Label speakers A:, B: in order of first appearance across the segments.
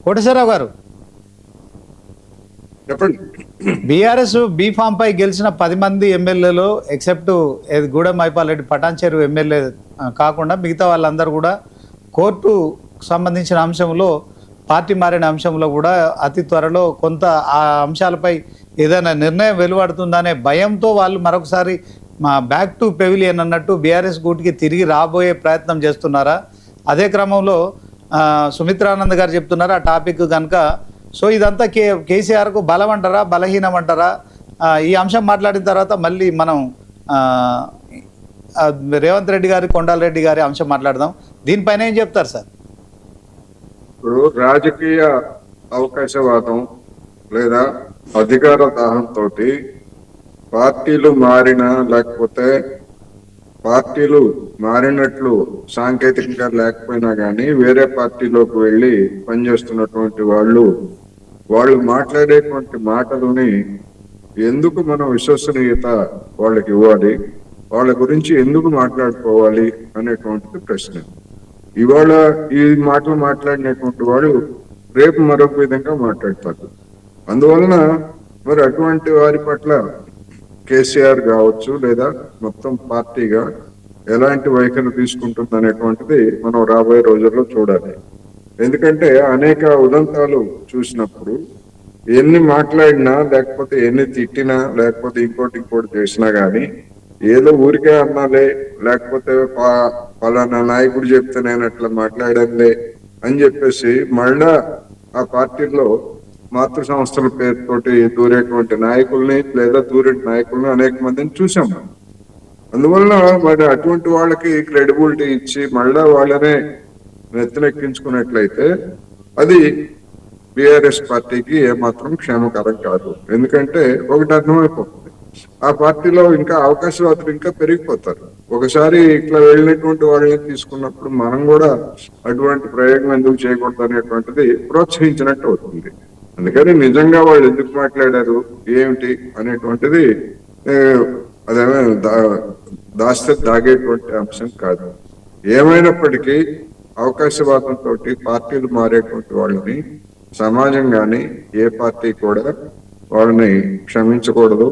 A: కోటేశ్వరరావు గారు,
B: చెప్పండి.
A: BRS B Pharm పై గెలిచిన 10 మంది ఎమ్మెల్యేలు ఎక్సెప్ట్ గూడెం మైపాల్ రెడ్డి పటాన్చేరు ఎమ్మెల్యే కాకుండా మిగతా వాళ్ళందరూ కూడా కోర్టు సంబంధించిన అంశంలో పార్టీ మారిన అంశంలో కూడా అతి త్వరలో కొంత ఆ అంశాలపై ఏదైనా నిర్ణయం వెలువడుతుందనే భయంతో వాళ్ళు మరొకసారి బ్యాక్ టు పెవిలియన్ అన్నట్టు బీఆర్ఎస్ గూటికి తిరిగి రాబోయే ప్రయత్నం చేస్తున్నారా? అదే క్రమంలో సుమిత్రానంద్ గారు చెప్తున్నారు ఆ టాపిక్ కనుక. సో ఇదంతా కేసీఆర్కు బలం అంటారా, బలహీనం అంటారా? ఈ అంశం మాట్లాడిన తర్వాత మళ్ళీ మనం రేవంత్ రెడ్డి గారి, కొండాలరెడ్డి గారి అంశం మాట్లాడదాం. దీనిపైన ఏం చెప్తారు సార్?
B: ఇప్పుడు రాజకీయ అవకాశవాదం లేదా అధికార దాహంతో పార్టీలు మారినా లేకపోతే పార్టీలు మారినట్లు సాంకేతికంగా లేకపోయినా కానీ వేరే పార్టీలోకి వెళ్ళి పనిచేస్తున్నటువంటి వాళ్ళు మాట్లాడేటువంటి మాటలని ఎందుకు మనం విశ్వసనీయత వాళ్ళకి ఇవ్వాలి, వాళ్ళ గురించి ఎందుకు మాట్లాడుకోవాలి అనేటువంటిది ప్రశ్న. ఇవాళ ఈ మాటలు మాట్లాడినటువంటి వాడు రేపు మరొక విధంగా మాట్లాడతారు. అందువలన మరి అటువంటి వారి పట్ల కేసీఆర్ కావచ్చు లేదా మొత్తం పార్టీగా ఎలాంటి వైఖరి తీసుకుంటుంది అనేటువంటిది మనం రాబోయే రోజుల్లో చూడాలి. ఎందుకంటే అనేక ఉదంతాలు చూసినప్పుడు ఎన్ని మాట్లాడినా లేకపోతే ఎన్ని తిట్టినా లేకపోతే ఇంకోటి చేసినా గానీ ఏదో ఊరికే అన్నాలే లేకపోతే పలానా నాయకుడు చెప్తే నేను అట్లా మాట్లాడంలే అని చెప్పేసి మళ్ళా ఆ పార్టీలో మాతృ సంస్థల పేరుతోటి దూరేటువంటి నాయకుల్ని లేదా దూరేటి నాయకుల్ని అనేక మందిని చూసాం. అందువల్ల మరి అటువంటి వాళ్ళకి క్రెడిబిలిటీ ఇచ్చి మళ్ళా వాళ్ళనే నెత్తినెక్కించుకున్నట్లయితే అది బీఆర్ఎస్ పార్టీకి ఏమాత్రం క్షేమకరం కాదు. ఎందుకంటే ఒకటి అర్థమైపోతుంది, ఆ పార్టీలో ఇంకా అవకాశవాదులు ఇంకా పెరిగిపోతారు. ఒకసారి ఇట్లా వెళ్ళినటువంటి వాళ్ళని తీసుకున్నప్పుడు మనం కూడా అటువంటి ప్రయోగం ఎందుకు చేయకూడదు అనేటువంటిది ప్రోత్సహించినట్టు అవుతుంది. అందుకని నిజంగా వాళ్ళు ఎందుకు మాట్లాడారు ఏమిటి అనేటువంటిది అదేమో దాస్తే దాగేటువంటి అంశం కాదు. ఏమైనప్పటికీ అవకాశవాదంతో పార్టీలు మారేటువంటి వాళ్ళని సమాజం కానీ ఏ పార్టీ కూడా వాళ్ళని క్షమించకూడదు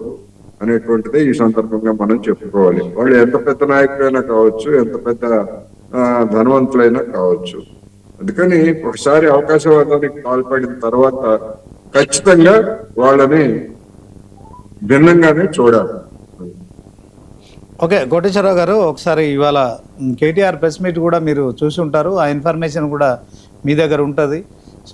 B: అనేటువంటిది ఈ సందర్భంగా మనం చెప్పుకోవాలి. వాళ్ళు ఎంత పెద్ద నాయకులైనా కావచ్చు, ఎంత పెద్ద ధనవంతులైనా కావచ్చు. అందుకని ఒకసారి అవకాశవాదానికి పాల్పడిన తర్వాత ఖచ్చితంగా వాళ్ళని భిన్నంగానే చూడాలి.
A: ఓకే కోటేశ్వరరావు గారు, ఒకసారి ఇవాళ కేటీఆర్ ప్రెస్ మీట్ కూడా మీరు చూసి ఉంటారు, ఆ ఇన్ఫర్మేషన్ కూడా మీ దగ్గర ఉంటుంది.